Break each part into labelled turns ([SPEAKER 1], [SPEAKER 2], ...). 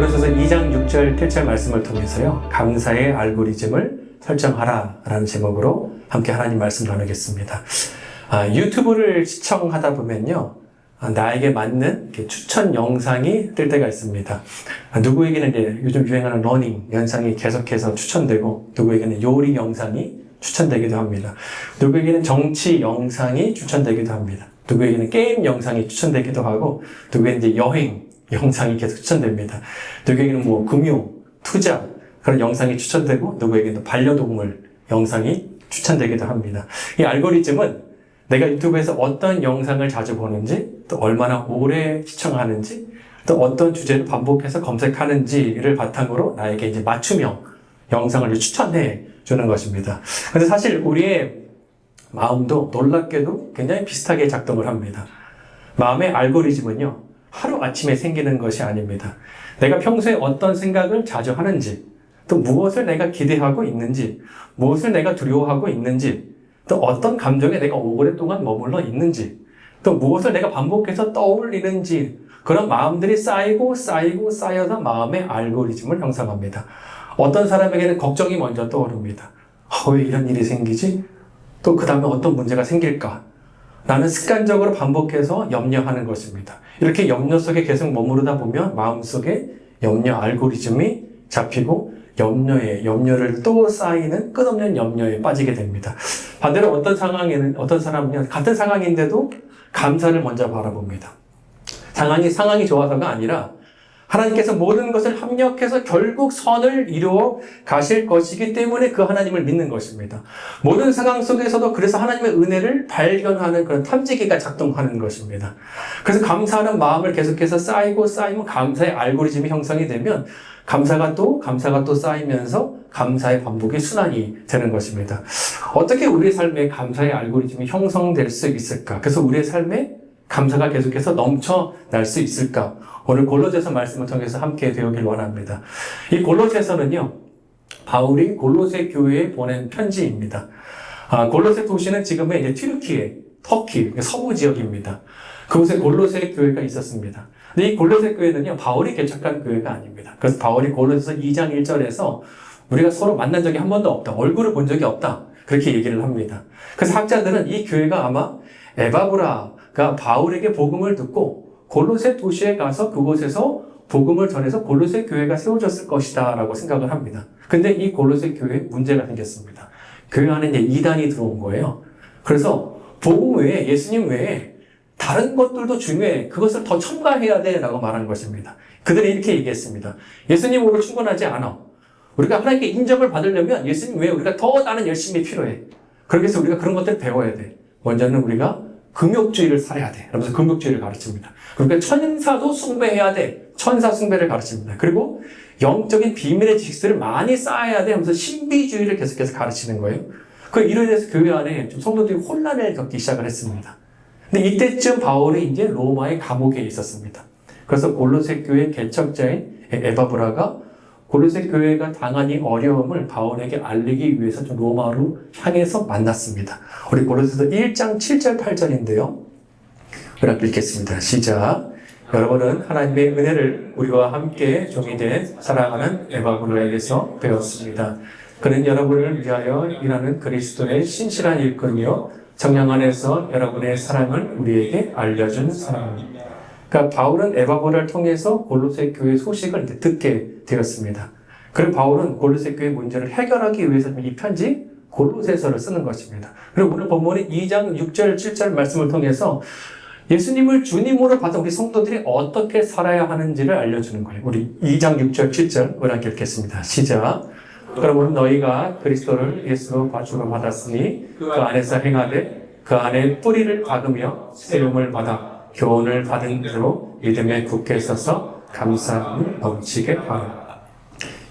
[SPEAKER 1] 골로새서 2장 6절 7절 말씀을 통해서요, 감사의 알고리즘을 설정하라 라는 제목으로 함께 하나님 말씀 나누겠습니다. 유튜브를 시청하다 보면요, 나에게 맞는 추천 영상이 뜰 때가 있습니다. 누구에게는 이제 요즘 유행하는 러닝 영상이 계속해서 추천되고, 누구에게는 요리 영상이 추천되기도 합니다. 누구에게는 정치 영상이 추천되기도 합니다. 누구에게는 게임 영상이 추천되기도 하고, 누구에게는 이제 여행 영상이 계속 추천됩니다. 누구에게는 뭐 금융, 투자 그런 영상이 추천되고, 누구에게는 반려동물 영상이 추천되기도 합니다. 이 알고리즘은 내가 유튜브에서 어떤 영상을 자주 보는지, 또 얼마나 오래 시청하는지, 또 어떤 주제를 반복해서 검색하는지를 바탕으로 나에게 이제 맞춤형 영상을 추천해 주는 것입니다. 근데 사실 우리의 마음도 놀랍게도 굉장히 비슷하게 작동을 합니다. 마음의 알고리즘은요, 하루아침에 생기는 것이 아닙니다. 내가 평소에 어떤 생각을 자주 하는지, 또 무엇을 내가 기대하고 있는지, 무엇을 내가 두려워하고 있는지, 또 어떤 감정에 내가 오랫동안 머물러 있는지, 또 무엇을 내가 반복해서 떠올리는지, 그런 마음들이 쌓여서 마음의 알고리즘을 형성합니다. 어떤 사람에게는 걱정이 먼저 떠오릅니다. 왜 이런 일이 생기지? 또 그 다음에 어떤 문제가 생길까? 나는 습관적으로 반복해서 염려하는 것입니다. 이렇게 염려 속에 계속 머무르다 보면 마음속에 염려 알고리즘이 잡히고 염려를 또 쌓이는 끝없는 염려에 빠지게 됩니다. 반대로 어떤 사람은요, 같은 상황인데도 감사를 먼저 바라봅니다. 상황이 좋아서가 아니라 하나님께서 모든 것을 합력해서 결국 선을 이루어 가실 것이기 때문에 그 하나님을 믿는 것입니다. 모든 상황 속에서도 그래서 하나님의 은혜를 발견하는 그런 탐지기가 작동하는 것입니다. 그래서 감사하는 마음을 계속해서 쌓이면 감사의 알고리즘이 형성이 되면 감사가 또 쌓이면서 감사의 반복이 순환이 되는 것입니다. 어떻게 우리의 삶에 감사의 알고리즘이 형성될 수 있을까? 그래서 우리의 삶에 감사가 계속해서 넘쳐날 수 있을까? 오늘 골로새서 말씀을 통해서 함께 배우길 원합니다. 이 골로새서는요, 바울이 골로새 교회에 보낸 편지입니다. 골로새 도시는 지금의 이제 터키 서부 지역입니다. 그곳에 골로새 교회가 있었습니다. 근데 이 골로새 교회는요, 바울이 개척한 교회가 아닙니다. 그래서 바울이 골로새서 2장 1절에서 우리가 서로 만난 적이 한 번도 없다, 얼굴을 본 적이 없다, 그렇게 얘기를 합니다. 그래서 학자들은 이 교회가 아마 에바브라가 바울에게 복음을 듣고 골로새 도시에 가서 그곳에서 복음을 전해서 골로새 교회가 세워졌을 것이다 라고 생각을 합니다. 근데 이 골로새 교회에 문제가 생겼습니다. 교회 안에 이제 이단이 들어온 거예요. 그래서 복음 외에, 예수님 외에 다른 것들도 중요해, 그것을 더 첨가해야 돼 라고 말한 것입니다. 그들이 이렇게 얘기했습니다. 예수님으로 충분하지 않아. 우리가 하나님께 인정을 받으려면 예수님 외에 우리가 더 다른 열심이 필요해. 그렇게 해서 우리가 그런 것들을 배워야 돼. 먼저는 우리가 금욕주의를 살아야 돼, 그러면서 금욕주의를 가르칩니다. 그러니까 천사도 숭배해야 돼, 천사 숭배를 가르칩니다. 그리고 영적인 비밀의 지식들을 많이 쌓아야 돼 하면서 신비주의를 계속해서 가르치는 거예요. 이로 인해서 교회 안에 좀 성도들이 혼란을 겪기 시작을 했습니다. 근데 이때쯤 바울이 이제 로마의 감옥에 있었습니다. 그래서 골로새 교회 개척자인 에바브라가 골로새 교회가 당한 이 어려움을 바울에게 알리기 위해서 좀 로마로 향해서 만났습니다. 우리 골로새서 1장 7절 8절인데요. 우리 읽겠습니다. 시작. 여러분은 하나님의 은혜를 우리와 함께 종이 된 사랑하는 에바브라에게서 배웠습니다. 그는 여러분을 위하여 일하는 그리스도의 신실한 일꾼이요, 성령 안에서 여러분의 사랑을 우리에게 알려준 사람입니다. 그러니까 바울은 에바브라를 통해서 골로새 교회 소식을 듣게 되었습니다. 그리고 바울은 골로새 교회 문제를 해결하기 위해서 이 편지 골로새서를 쓰는 것입니다. 그리고 오늘 본문의 2장 6절 7절 말씀을 통해서 예수님을 주님으로 받은 우리 성도들이 어떻게 살아야 하는지를 알려주는 거예요. 우리 2장 6절 7절 우리 함께 읽겠습니다. 시작. 그러므로 너희가 그리스도를 예수로 받았으니 그 안에서 행하되 그 안에 뿌리를 박으며 세움을 받아 교훈을 받은 대로 믿음에 굳게 서서 감사함을 넘치게 하라.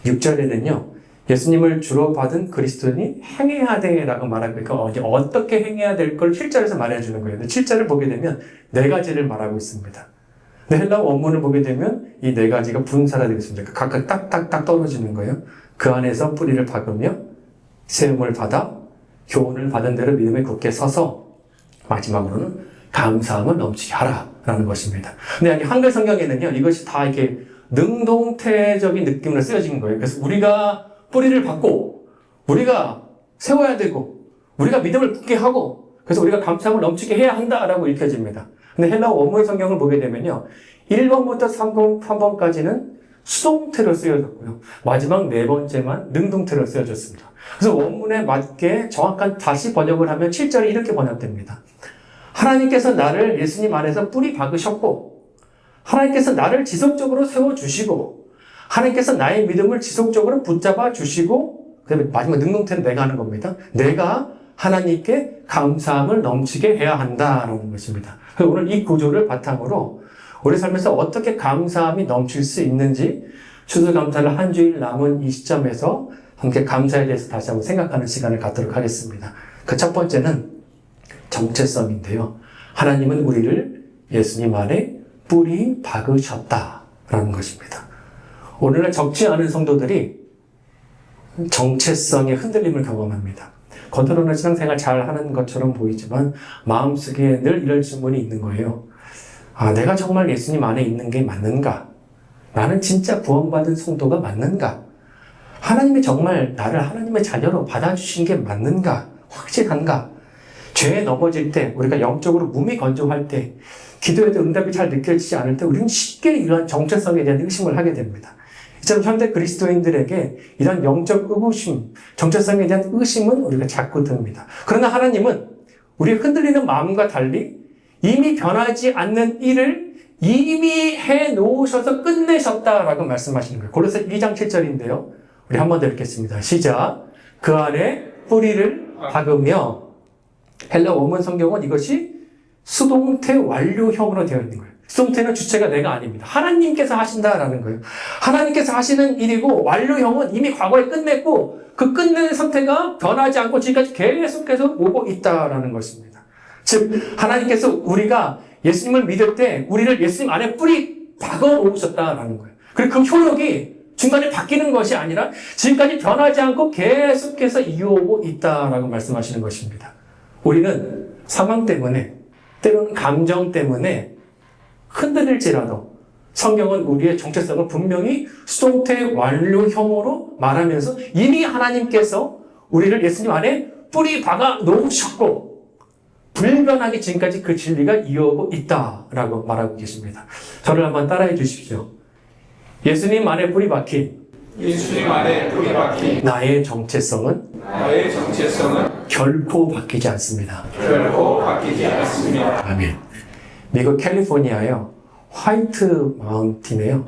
[SPEAKER 1] 6절에는요, 예수님을 주로 받은 그리스도인이 행해야 되라고 말하고 있고, 어떻게 행해야 될 걸 7절에서 말해주는 거예요. 7절을 보게 되면 네 가지를 말하고 있습니다. 헬라어 원문을 보게 되면 이 네 가지가 분사가 되겠습니다. 각각 딱딱딱 떨어지는 거예요. 그 안에서 뿌리를 박으며 세움을 받아 교훈을 받은 대로 믿음에 굳게 서서 마지막으로는 감사함을 넘치게 하라 라는 것입니다. 근데 한글 성경에는요, 이것이 다 이렇게 능동태적인 느낌으로 쓰여진 거예요. 그래서 우리가 뿌리를 받고, 우리가 세워야 되고, 우리가 믿음을 굳게 하고, 그래서 우리가 감사함을 넘치게 해야 한다라고 읽혀집니다. 근데 헬라어 원문 성경을 보게 되면요, 1번부터 3번까지는 수동태로 쓰여졌고요. 마지막 네 번째만 능동태로 쓰여졌습니다. 그래서 원문에 맞게 정확한 다시 번역을 하면 7절이 이렇게 번역됩니다. 하나님께서 나를 예수님 안에서 뿌리 박으셨고, 하나님께서 나를 지속적으로 세워주시고, 하나님께서 나의 믿음을 지속적으로 붙잡아 주시고, 그다음에 마지막 능동태는 내가 하는 겁니다. 내가 하나님께 감사함을 넘치게 해야 한다라는 것입니다. 그래서 오늘 이 구조를 바탕으로 우리 삶에서 어떻게 감사함이 넘칠 수 있는지 추수감사를 한 주일 남은 이 시점에서 함께 감사에 대해서 다시 한번 생각하는 시간을 갖도록 하겠습니다. 그 첫 번째는 정체성인데요. 하나님은 우리를 예수님 안에 뿌리 박으셨다라는 것입니다. 오늘날 적지 않은 성도들이 정체성의 흔들림을 경험합니다. 겉으로는 신앙생활 잘 하는 것처럼 보이지만 마음속에 늘 이런 질문이 있는 거예요. 아, 내가 정말 예수님 안에 있는 게 맞는가? 나는 진짜 구원받은 성도가 맞는가? 하나님이 정말 나를 하나님의 자녀로 받아주신 게 맞는가? 확실한가? 죄에 넘어질 때, 우리가 영적으로 무미건조할 때, 기도에도 응답이 잘 느껴지지 않을 때 우리는 쉽게 이러한 정체성에 대한 의심을 하게 됩니다. 이처럼 현대 그리스도인들에게 이런 영적 의구심, 정체성에 대한 의심은 우리가 자꾸 듭니다. 그러나 하나님은 우리의 흔들리는 마음과 달리 이미 변하지 않는 일을 이미 해놓으셔서 끝내셨다라고 말씀하시는 거예요. 골로새 2장 7절인데요. 우리 한 번 더 읽겠습니다. 시작. 그 안에 뿌리를 박으며, 헬라 원문 성경은 이것이 수동태 완료형으로 되어 있는 거예요. 수동태는 주체가 내가 아닙니다. 하나님께서 하신다라는 거예요. 하나님께서 하시는 일이고 완료형은 이미 과거에 끝냈고 그 끝내는 상태가 변하지 않고 지금까지 계속해서 오고 있다라는 것입니다. 즉 하나님께서 우리가 예수님을 믿을 때 우리를 예수님 안에 뿌리 박아 놓으셨다라는 거예요. 그리고 그 효력이 중간에 바뀌는 것이 아니라 지금까지 변하지 않고 계속해서 이어오고 있다라고 말씀하시는 것입니다. 우리는 상황 때문에 때로는 감정 때문에 흔들릴지라도 성경은 우리의 정체성을 분명히 수동태 완료형으로 말하면서 이미 하나님께서 우리를 예수님 안에 뿌리 박아 놓으셨고 불변하게 지금까지 그 진리가 이어오고 있다라고 말하고 계십니다. 저를 한번 따라해 주십시오. 예수님 안에 뿌리 박힌 나의 정체성은 결코 바뀌지 않습니다. 아멘. 미국 캘리포니아요. 화이트 마운틴에요.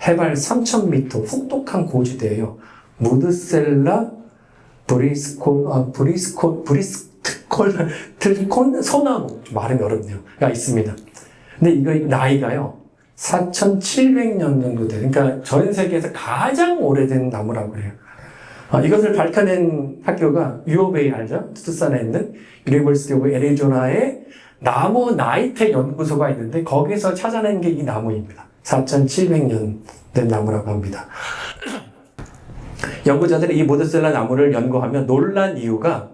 [SPEAKER 1] 해발 3,000m 혹독한 고지대에요. 무드셀라 브리스콘 소나무, 말이 어렵네요. 가 있습니다. 근데 이거 나이가요. 4,700년 정도 돼요. 그러니까 전 세계에서 가장 오래된 나무라고 그래요. 이것을 밝혀낸 학교가 유오베이 알죠? 투싼에 있는 유니버시티 오브 애리조나의 나무 나이테 연구소가 있는데 거기서 찾아낸 게 이 나무입니다. 4,700년 된 나무라고 합니다. 연구자들이 이 모드셀라 나무를 연구하며 놀란 이유가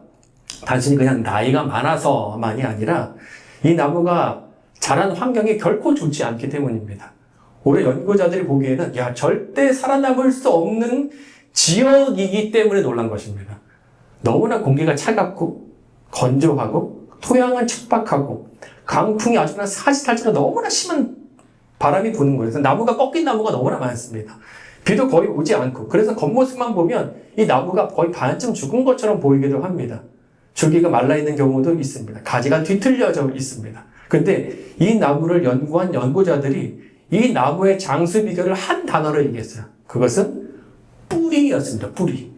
[SPEAKER 1] 단순히 그냥 나이가 많아서만이 아니라 이 나무가 자란 환경이 결코 좋지 않기 때문입니다. 올해 연구자들이 보기에는 절대 살아남을 수 없는 지역이기 때문에 놀란 것입니다. 너무나 공기가 차갑고 건조하고 토양은 척박하고 강풍이 아주 그냥 사시탈지가 너무나 심한 바람이 부는 거예요. 그래서 나무가 꺾인 나무가 너무나 많습니다. 비도 거의 오지 않고 그래서 겉모습만 보면 이 나무가 거의 반쯤 죽은 것처럼 보이기도 합니다. 줄기가 말라있는 경우도 있습니다. 가지가 뒤틀려져 있습니다. 근데 이 나무를 연구한 연구자들이 이 나무의 장수 비결을 한 단어로 얘기했어요. 그것은 뿌리였습니다. 뿌리.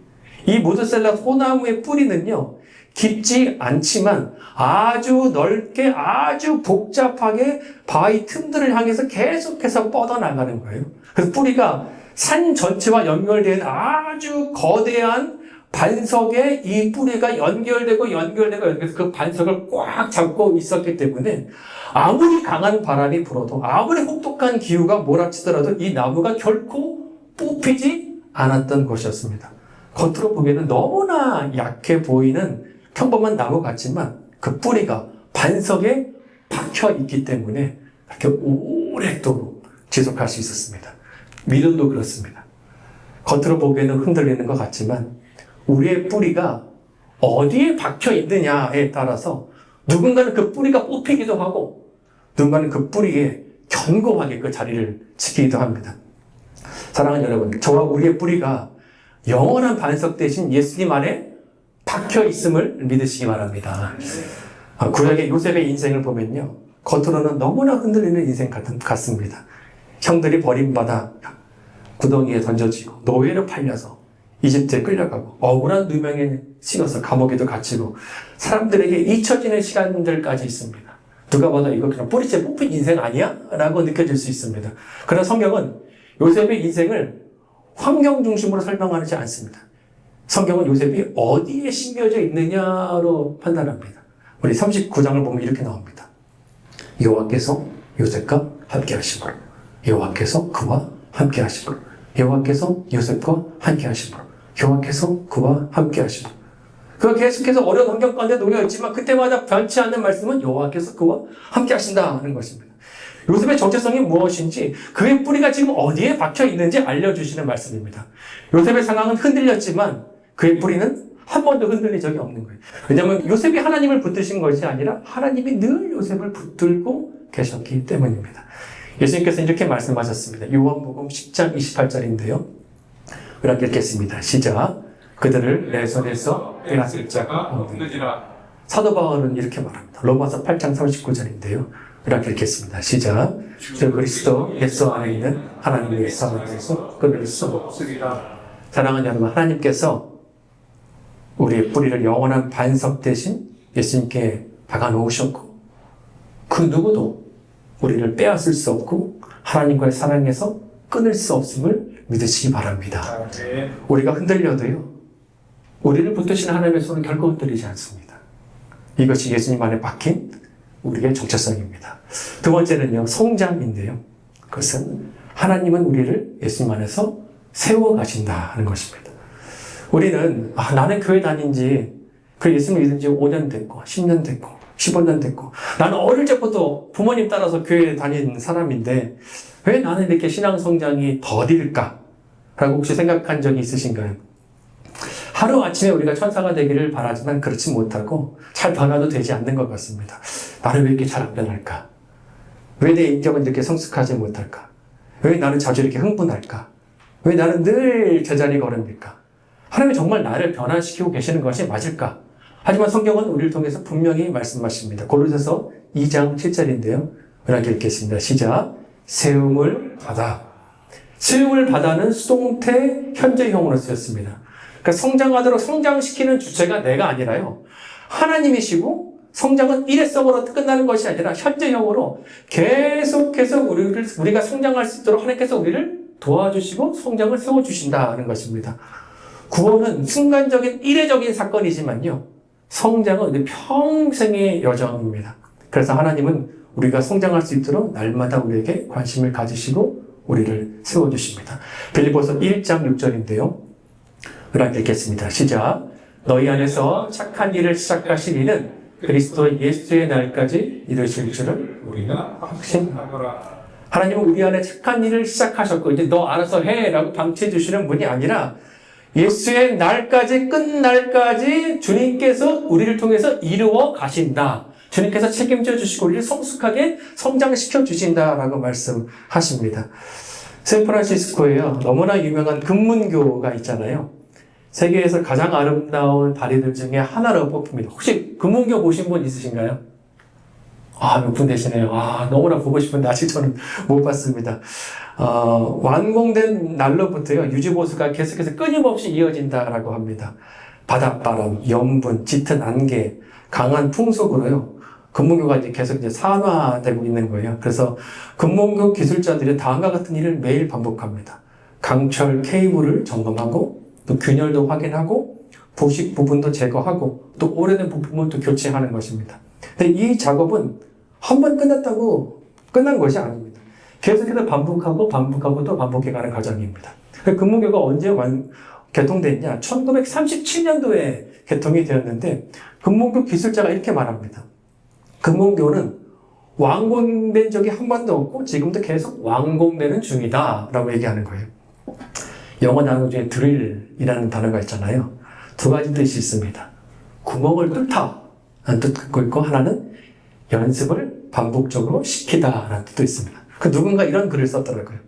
[SPEAKER 1] 이 모드셀라 소나무의 뿌리는요, 깊지 않지만 아주 넓게 아주 복잡하게 바위 틈들을 향해서 계속해서 뻗어나가는 거예요. 그래서 뿌리가 산 전체와 연결된 아주 거대한 반석에 이 뿌리가 연결되고 그 반석을 꽉 잡고 있었기 때문에 아무리 강한 바람이 불어도 아무리 혹독한 기후가 몰아치더라도 이 나무가 결코 뽑히지 않았던 것이었습니다. 겉으로 보기에는 너무나 약해 보이는 평범한 나무 같지만 그 뿌리가 반석에 박혀 있기 때문에 그렇게 오랫도록 지속할 수 있었습니다. 믿음도 그렇습니다. 겉으로 보기에는 흔들리는 것 같지만 우리의 뿌리가 어디에 박혀 있느냐에 따라서 누군가는 그 뿌리가 뽑히기도 하고 누군가는 그 뿌리에 견고하게 그 자리를 지키기도 합니다. 사랑하는 여러분, 저와 우리의 뿌리가 영원한 반석 대신 예수님 안에 박혀 있음을 믿으시기 바랍니다. 구약의 요셉의 인생을 보면요, 겉으로는 너무나 흔들리는 인생 같습니다. 형들이 버림받아 구덩이에 던져지고 노예로 팔려서 이집트에 끌려가고 억울한 누명에 씌워서 감옥에도 갇히고 사람들에게 잊혀지는 시간들까지 있습니다. 누가 봐도 이거 그냥 뿌리째 뽑힌 인생 아니야? 라고 느껴질 수 있습니다. 그러나 성경은 요셉의 인생을 환경 중심으로 설명하지 않습니다. 성경은 요셉이 어디에 심겨져 있느냐로 판단합니다. 우리 39장을 보면 이렇게 나옵니다. 여호와께서 요셉과 함께 하시고 여호와께서 그와 함께 하시고 여호와께서 요셉과 함께 하시고 여호와께서 그와 함께 하시고 그가 계속해서 어려운 환경 가운데 놓여 있지만 그때마다 변치 않는 말씀은 여호와께서 그와 함께 하신다는 것입니다. 요셉의 정체성이 무엇인지 그의 뿌리가 지금 어디에 박혀 있는지 알려주시는 말씀입니다. 요셉의 상황은 흔들렸지만 그의 뿌리는 한 번도 흔들린 적이 없는 거예요. 왜냐하면 요셉이 하나님을 붙드신 것이 아니라 하나님이 늘 요셉을 붙들고 계셨기 때문입니다. 예수님께서 이렇게 말씀하셨습니다. 요한복음 10장 28절인데요. 이렇게 읽겠습니다. 시작. 그들을 내 손에서 빼앗을 자가 없느니라. 사도 바울은 이렇게 말합니다. 로마서 8장 39절인데요. 이렇게 읽겠습니다. 시작. 주 그리스도 예수 안에 있는 하나님의 사랑에서 끊을 수 없으리라. 사랑하는 여러분, 하나님께서 우리의 뿌리를 영원한 반석 대신 예수님께 박아놓으셨고 그 누구도 우리를 빼앗을 수 없고 하나님과의 사랑에서 끊을 수 없음을 믿으시기 바랍니다. 우리가 흔들려도요, 우리를 붙드시는 하나님의 손은 결코 흔들리지 않습니다. 이것이 예수님 안에 박힌 우리의 정체성입니다. 두 번째는요, 성장인데요. 그것은 하나님은 우리를 예수님 안에서 세워가신다는 것입니다. 우리는 나는 교회 다닌 지 예수님 믿은 지 5년 됐고 10년 됐고 15년 됐고 나는 어릴 적부터 부모님 따라서 교회 다닌 사람인데 왜 나는 이렇게 신앙 성장이 더딜까? 라고 혹시 생각한 적이 있으신가요? 하루아침에 우리가 천사가 되기를 바라지만 그렇지 못하고 잘 변화도 되지 않는 것 같습니다. 나는 왜 이렇게 잘 안 변할까? 왜 내 인격은 이렇게 성숙하지 못할까? 왜 나는 자주 이렇게 흥분할까? 왜 나는 늘 제자리 걸음일까? 하나님이 정말 나를 변화시키고 계시는 것이 맞을까? 하지만 성경은 우리를 통해서 분명히 말씀하십니다. 고린도서 2장 7절인데요. 이렇게 읽겠습니다. 시작. 세움을 받아. 세움을 받아는 수동태 현재형으로 쓰였습니다. 그러니까 성장하도록 성장시키는 주체가 내가 아니라요, 하나님이시고 성장은 일회성으로 끝나는 것이 아니라 현재형으로 계속해서 우리가 성장할 수 있도록 하나님께서 우리를 도와주시고 성장을 세워주신다는 것입니다. 구원은 순간적인 일회적인 사건이지만요, 성장은 평생의 여정입니다. 그래서 하나님은 우리가 성장할 수 있도록 날마다 우리에게 관심을 가지시고 우리를 세워주십니다. 빌립보서 1장 6절인데요. 이렇게 읽겠습니다. 시작. 너희 안에서 착한 일을 시작하신 이는 그리스도 예수의 날까지 이루실 줄을 우리가 확신하노라. 하나님은 우리 안에 착한 일을 시작하셨고 이제 너 알아서 해 라고 방치해 주시는 분이 아니라 예수의 날까지, 끝날까지 주님께서 우리를 통해서 이루어 가신다. 주님께서 책임져 주시고 우리를 성숙하게 성장시켜 주신다라고 말씀하십니다. 샌프란시스코에요, 너무나 유명한 금문교가 있잖아요. 세계에서 가장 아름다운 다리들 중에 하나로 뽑힙니다. 혹시 금문교 보신 분 있으신가요? 몇 분 되시네요. 너무나 보고 싶은데 아직 저는 못 봤습니다. 완공된 날로부터요, 유지보수가 계속해서 끊임없이 이어진다라고 합니다. 바닷바람, 염분, 짙은 안개, 강한 풍속으로요, 금문교가 계속 산화되고 있는 거예요. 그래서 금문교 기술자들이 다음과 같은 일을 매일 반복합니다. 강철 케이블을 점검하고, 또 균열도 확인하고, 부식 부분도 제거하고, 또 오래된 부품을 또 교체하는 것입니다. 근데 이 작업은 한 번 끝났다고 끝난 것이 아닙니다. 계속해서 반복하고 또 반복해가는 과정입니다. 금문교가 언제 개통됐냐? 1937년도에 개통이 되었는데 금문교 기술자가 이렇게 말합니다. 금문교는 완공된 적이 한 번도 없고 지금도 계속 완공되는 중이다 라고 얘기하는 거예요. 영어 단어 중에 drill이라는 단어가 있잖아요. 두 가지 뜻이 있습니다. 구멍을 뚫다 라는 뜻도 있고, 하나는 연습을 반복적으로 시키다 라는 뜻도 있습니다. 그 누군가 이런 글을 썼더라고요.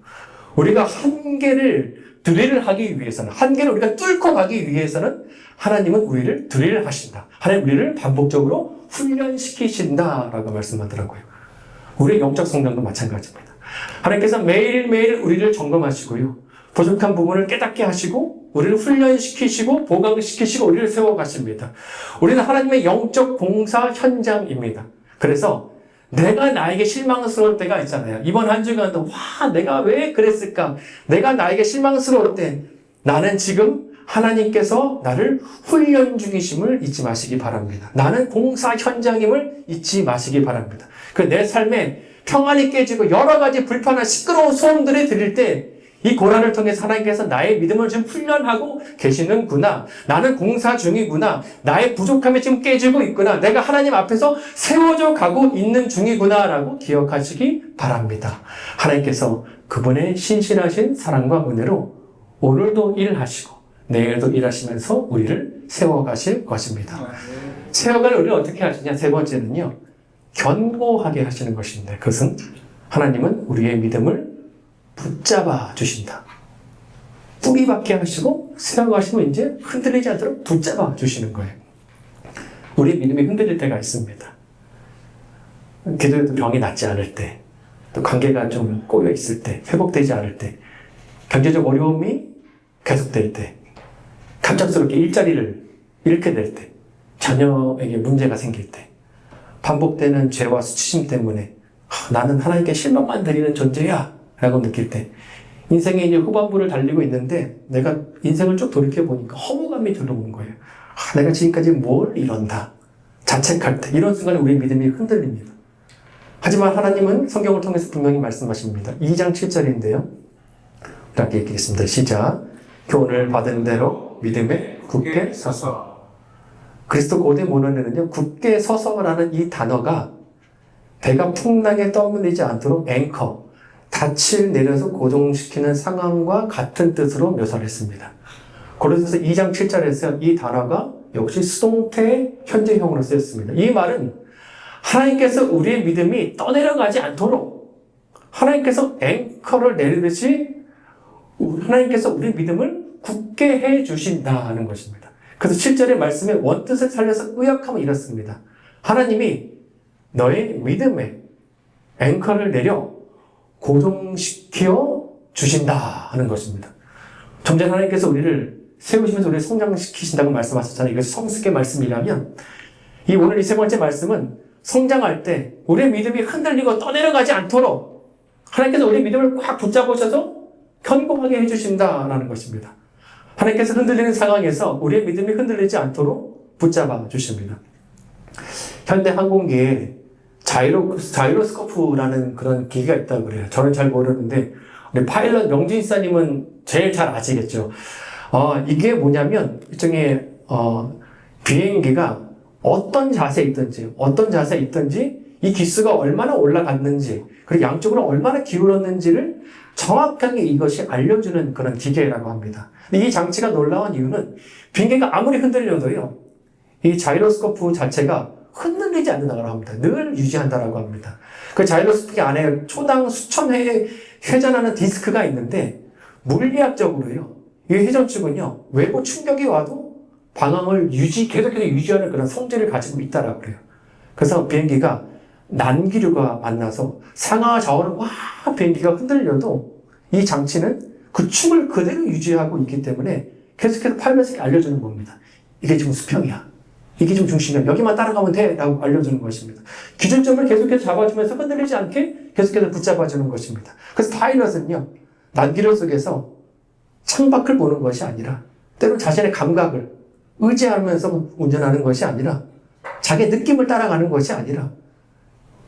[SPEAKER 1] 우리가 한계를 드릴을 하기 위해서는, 한계를 우리가 뚫고 가기 위해서는 하나님은 우리를 드릴 하신다. 하나님 우리를 반복적으로 훈련시키신다 라고 말씀하더라고요. 우리의 영적 성장도 마찬가지입니다. 하나님께서 매일매일 우리를 점검하시고요. 부족한 부분을 깨닫게 하시고 우리를 훈련시키시고 보강시키시고 우리를 세워가십니다. 우리는 하나님의 영적 봉사 현장입니다. 그래서 내가 나에게 실망스러울 때가 있잖아요. 이번 한 주간도 내가 왜 그랬을까? 내가 나에게 실망스러울 때 나는 지금 하나님께서 나를 훈련 중이심을 잊지 마시기 바랍니다. 나는 봉사 현장임을 잊지 마시기 바랍니다. 그 내 삶에 평안이 깨지고 여러 가지 불편한 시끄러운 소음들이 들릴 때 이 고난을 통해서 하나님께서 나의 믿음을 지금 훈련하고 계시는구나. 나는 공사 중이구나. 나의 부족함이 지금 깨지고 있구나. 내가 하나님 앞에서 세워져 가고 있는 중이구나 라고 기억하시기 바랍니다. 하나님께서 그분의 신실하신 사랑과 은혜로 오늘도 일하시고 내일도 일하시면서 우리를 세워가실 것입니다. 세워갈 우리를 어떻게 하시냐? 세 번째는요, 견고하게 하시는 것인데, 그것은 하나님은 우리의 믿음을 붙잡아 주신다. 뿌리 박게 하시고 세워가시면 이제 흔들리지 않도록 붙잡아 주시는 거예요. 우리 믿음이 흔들릴 때가 있습니다. 기도해도 병이 낫지 않을 때, 또 관계가 좀 꼬여 있을 때, 회복되지 않을 때, 경제적 어려움이 계속될 때, 갑작스럽게 일자리를 잃게 될 때, 자녀에게 문제가 생길 때, 반복되는 죄와 수치심 때문에 나는 하나님께 실망만 드리는 존재야 라고 느낄 때, 인생의 이제 후반부를 달리고 있는데 내가 인생을 쭉 돌이켜보니까 허무감이 들어오는 거예요. 내가 지금까지 뭘 이런다. 자책할 때, 이런 순간에 우리의 믿음이 흔들립니다. 하지만 하나님은 성경을 통해서 분명히 말씀하십니다. 2장 7절인데요. 이렇게 읽겠습니다. 시작. 교훈을 받은 대로 믿음에 굳게 서서. 그리스도 고대 문헌에는요, 굳게 서서라는 이 단어가 배가 풍랑에 떠밀리지 않도록 앵커, 닻을 내려서 고정시키는 상황과 같은 뜻으로 묘사를 했습니다. 고린도서 2장 7절에서 이 단어가 역시 수동태 현재형으로 쓰였습니다. 이 말은 하나님께서 우리의 믿음이 떠내려가지 않도록 하나님께서 앵커를 내리듯이 하나님께서 우리의 믿음을 굳게 해 주신다는 것입니다. 그래서 7절의 말씀의 원뜻을 살려서 의역하면 이렇습니다. 하나님이 너의 믿음에 앵커를 내려 고정시켜 주신다 하는 것입니다. 좀 전에 하나님께서 우리를 세우시면서 우리를 성장시키신다고 말씀하셨잖아요. 이것이 성숙의 말씀이라면 이 오늘 이 세 번째 말씀은 성장할 때 우리의 믿음이 흔들리고 떠내려가지 않도록 하나님께서 우리의 믿음을 꽉 붙잡으셔서 견고하게 해주신다라는 것입니다. 하나님께서 흔들리는 상황에서 우리의 믿음이 흔들리지 않도록 붙잡아 주십니다. 현대 항공기에 자이로스코프라는 그런 기기가 있다고 그래요. 저는 잘 모르는데 우리 파일럿 명진사님은 제일 잘 아시겠죠. 이게 뭐냐면 일종의 비행기가 어떤 자세에 있든지 이 기수가 얼마나 올라갔는지 그리고 양쪽으로 얼마나 기울었는지를 정확하게 이것이 알려주는 그런 기계라고 합니다. 근데 이 장치가 놀라운 이유는 비행기가 아무리 흔들려도요, 이 자이로스코프 자체가 흔들리지 않는다고 합니다. 늘 유지한다라고 합니다. 그 자이로스코프 안에 초당 수천 회 회전하는 디스크가 있는데 물리학적으로요, 이 회전축은요, 외부 충격이 와도 방향을 계속해서 유지하는 그런 성질을 가지고 있다라고 그래요. 그래서 비행기가 난기류가 만나서 상하와 좌우로 비행기가 흔들려도 이 장치는 그 축을 그대로 유지하고 있기 때문에 계속해서 팔면서 알려주는 겁니다. 이게 지금 수평이야. 이게 지금 중심이야. 여기만 따라가면 돼. 라고 알려주는 것입니다. 기준점을 계속해서 잡아주면서 흔들리지 않게 계속해서 붙잡아주는 것입니다. 그래서 파일럿은요, 난기류 속에서 창밖을 보는 것이 아니라 때로 자신의 감각을 의지하면서 운전하는 것이 아니라 자기의 느낌을 따라가는 것이 아니라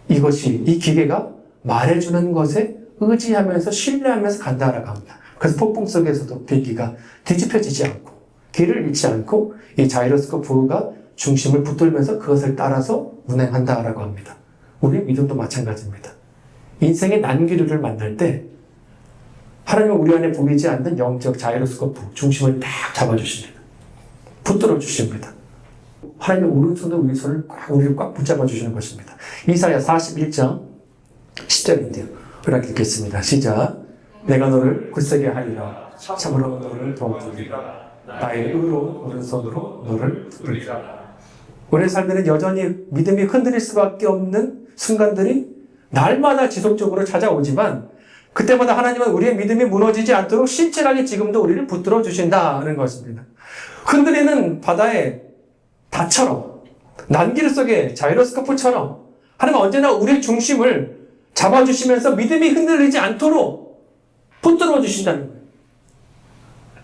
[SPEAKER 1] 이 기계가 말해주는 것에 의지하면서 신뢰하면서 간다라고 합니다. 그래서 폭풍 속에서도 비행기가 뒤집혀지지 않고 길을 잃지 않고 이 자이로스코프가 중심을 붙들면서 그것을 따라서 운행한다라고 합니다. 우리의 믿음도 마찬가지입니다. 인생의 난기류를 만날 때 하나님은 우리 안에 보이지 않는 영적 자이로스코프 중심을 딱 잡아주십니다. 붙들어 주십니다. 하나님의 오른손과 왼손을 우리를 꽉 붙잡아 주시는 것입니다. 이사야 41장 10절인데요. 이렇게 읽겠습니다. 시작. 내가 너를 굳세게 하리라. 참으로 너를 도와주리라. 나의 의로운 오른손으로 너를 붙들리라. 우리의 삶에는 여전히 믿음이 흔들릴 수밖에 없는 순간들이 날마다 지속적으로 찾아오지만 그때마다 하나님은 우리의 믿음이 무너지지 않도록 신실하게 지금도 우리를 붙들어 주신다는 것입니다. 흔들리는 바다의 닷처럼 난길 속의 자이로스코프처럼 하나님은 언제나 우리의 중심을 잡아주시면서 믿음이 흔들리지 않도록 붙들어 주신다는 거예요.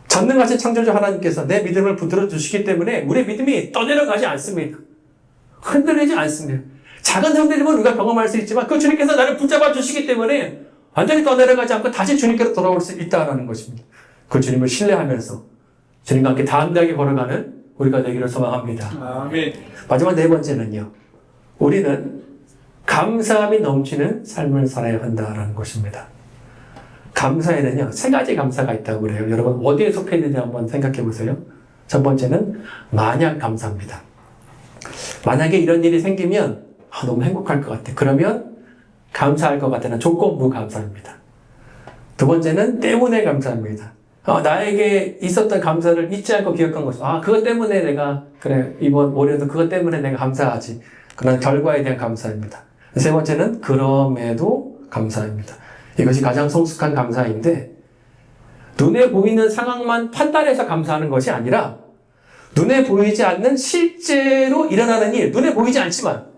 [SPEAKER 1] 전능하신 창조주 하나님께서 내 믿음을 붙들어 주시기 때문에 우리의 믿음이 떠내려가지 않습니다. 흔들리지 않습니다. 작은 흔들림은 우리가 경험할 수 있지만 그 주님께서 나를 붙잡아 주시기 때문에 완전히 떠내려가지 않고 다시 주님께로 돌아올 수 있다는 것입니다. 그 주님을 신뢰하면서 주님과 함께 담대하게 걸어가는 우리가 되기를 소망합니다. 아멘. 마지막 네 번째는요. 우리는 감사함이 넘치는 삶을 살아야 한다는 것입니다. 감사에는요. 세 가지 감사가 있다고 그래요. 여러분 어디에 속해 있는지 한번 생각해 보세요. 첫 번째는 만약 감사입니다. 만약에 이런 일이 생기면 너무 행복할 것 같아. 그러면 감사할 것 같다는 조건부 감사입니다. 두 번째는 때문에 감사합니다. 나에게 있었던 감사를 잊지 않고 기억한 것이 그것 때문에 내가 그래 이번 올해도 그것 때문에 내가 감사하지. 그런 결과에 대한 감사입니다. 세 번째는 그럼에도 감사입니다. 이것이 가장 성숙한 감사인데 눈에 보이는 상황만 판단해서 감사하는 것이 아니라 눈에 보이지 않는 실제로 일어나는 일, 눈에 보이지 않지만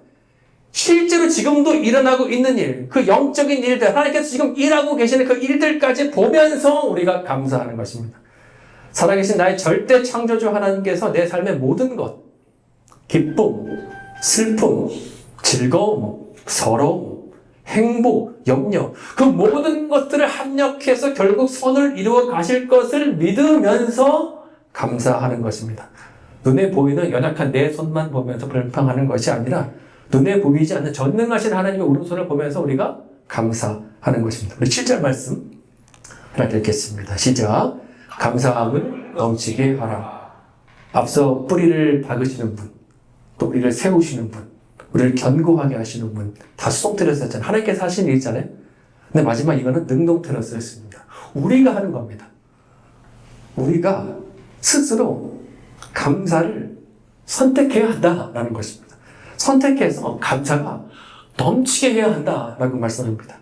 [SPEAKER 1] 실제로 지금도 일어나고 있는 일, 그 영적인 일들, 하나님께서 지금 일하고 계시는 그 일들까지 보면서 우리가 감사하는 것입니다. 살아계신 나의 절대 창조주 하나님께서 내 삶의 모든 것, 기쁨, 슬픔, 즐거움, 서러움, 행복, 염려, 그 모든 것들을 합력해서 결국 선을 이루어 가실 것을 믿으면서 감사하는 것입니다. 눈에 보이는 연약한 내 손만 보면서 불평하는 것이 아니라 눈에 보이지 않는 전능하신 하나님의 오른손을 보면서 우리가 감사하는 것입니다. 우리 7절 말씀 하나 읽겠습니다. 시작. 감사함을 넘치게 하라. 앞서 뿌리를 박으시는 분, 또 우리를 세우시는 분, 우리를 견고하게 하시는 분, 다 수동태로 썼잖아요. 하나님께서 하신 일이잖아요. 근데 마지막 이거는 능동태로 쓰였습니다. 우리가 하는 겁니다. 우리가 스스로 감사를 선택해야 한다라는 것입니다. 선택해서 감사가 넘치게 해야 한다라고 말씀합니다.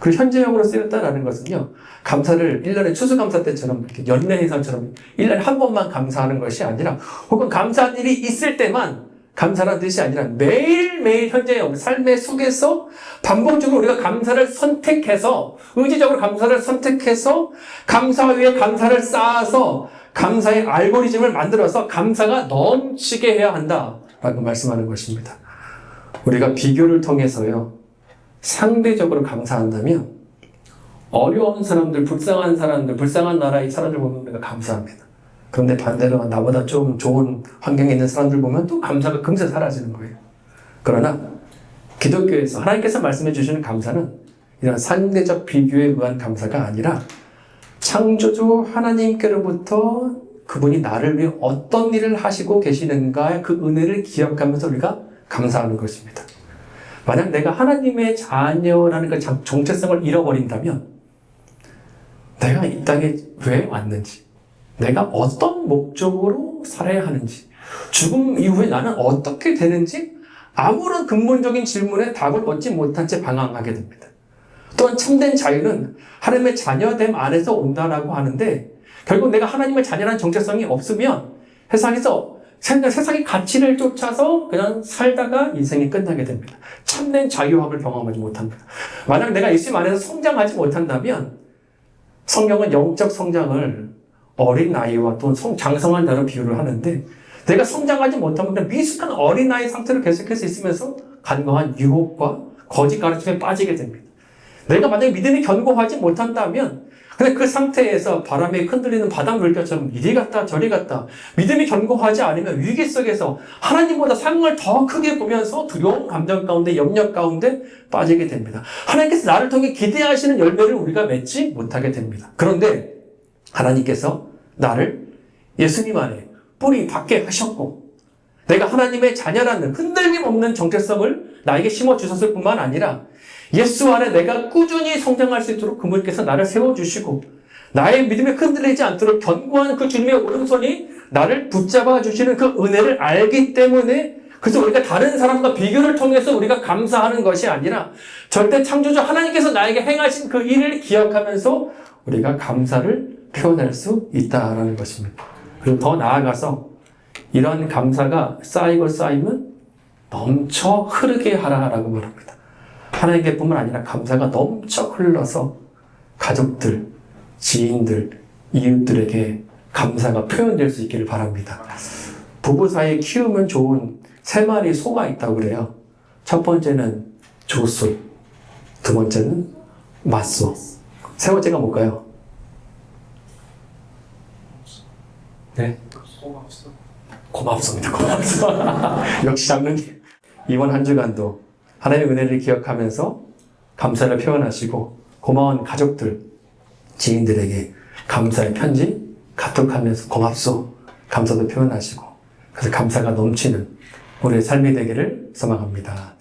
[SPEAKER 1] 그리고 현재형으로 쓰였다라는 것은요, 감사를 1년에 추수감사 때처럼 이렇게 연례해서처럼 1년에 한 번만 감사하는 것이 아니라 혹은 감사한 일이 있을 때만 감사라는 뜻이 아니라 매일매일 현재형 삶의 속에서 반복적으로 우리가 감사를 선택해서 의지적으로 감사를 선택해서 감사 위에 감사를 쌓아서 감사의 알고리즘을 만들어서 감사가 넘치게 해야 한다라고 말씀하는 것입니다. 우리가 비교를 통해서요, 상대적으로 감사한다면 어려운 사람들, 불쌍한 사람들, 불쌍한 나라의 사람들 보면 우리가 감사합니다. 그런데 반대로 나보다 좀 좋은 환경에 있는 사람들 보면 또 감사가 금세 사라지는 거예요. 그러나 기독교에서 하나님께서 말씀해 주시는 감사는 이런 상대적 비교에 의한 감사가 아니라 창조주 하나님께로부터 그분이 나를 위해 어떤 일을 하시고 계시는가의 그 은혜를 기억하면서 우리가 감사하는 것입니다. 만약 내가 하나님의 자녀라는 그 정체성을 잃어버린다면 내가 이 땅에 왜 왔는지, 내가 어떤 목적으로 살아야 하는지, 죽음 이후에 나는 어떻게 되는지 아무런 근본적인 질문에 답을 얻지 못한 채 방황하게 됩니다. 또한 참된 자유는 하나님의 자녀됨 안에서 온다라고 하는데 결국 내가 하나님의 자녀라는 정체성이 없으면 세상의 가치를 쫓아서 그냥 살다가 인생이 끝나게 됩니다. 참된 자유함을 경험하지 못합니다. 만약 내가 예수님 안에서 성장하지 못한다면 성경은 영적 성장을 어린아이와 또 장성한 자로 비유를 하는데 내가 성장하지 못하면 그냥 미숙한 어린아이 상태로 계속해서 있으면서 간과한 유혹과 거짓 가르침에 빠지게 됩니다. 내가 만약에 믿음이 견고하지 못한다면 근데 그 상태에서 바람에 흔들리는 바닥 물결처럼 이리 갔다 저리 갔다 믿음이 견고하지 않으면 위기 속에서 하나님보다 상황을 더 크게 보면서 두려운 감정 가운데 염려 가운데 빠지게 됩니다. 하나님께서 나를 통해 기대하시는 열매를 우리가 맺지 못하게 됩니다. 그런데 하나님께서 나를 예수님 안에 뿌리 박게 하셨고 내가 하나님의 자녀라는 흔들림 없는 정체성을 나에게 심어주셨을 뿐만 아니라 예수 안에 내가 꾸준히 성장할 수 있도록 그분께서 나를 세워주시고 나의 믿음이 흔들리지 않도록 견고한 그 주님의 오른손이 나를 붙잡아 주시는 그 은혜를 알기 때문에 그래서 우리가 다른 사람과 비교를 통해서 우리가 감사하는 것이 아니라 절대 창조주 하나님께서 나에게 행하신 그 일을 기억하면서 우리가 감사를 표현할 수 있다라는 것입니다. 그리고 더 나아가서 이런 감사가 쌓이고 쌓이면 넘쳐 흐르게 하라라고 말합니다. 하나님께 뿐만 아니라 감사가 넘쳐 흘러서 가족들, 지인들, 이웃들에게 감사가 표현될 수 있기를 바랍니다. 부부 사이에 키우면 좋은 3마리 소가 있다고 그래요. 첫 번째는 조소, 두 번째는 맞소, 세 번째가 뭘까요? 네? 고맙습니다. 역시 장로님. 이번 한 주간도 하나님의 은혜를 기억하면서 감사를 표현하시고 고마운 가족들, 지인들에게 감사의 편지 카톡하면서 고맙소, 감사도 표현하시고 그래서 감사가 넘치는 우리의 삶이 되기를 소망합니다.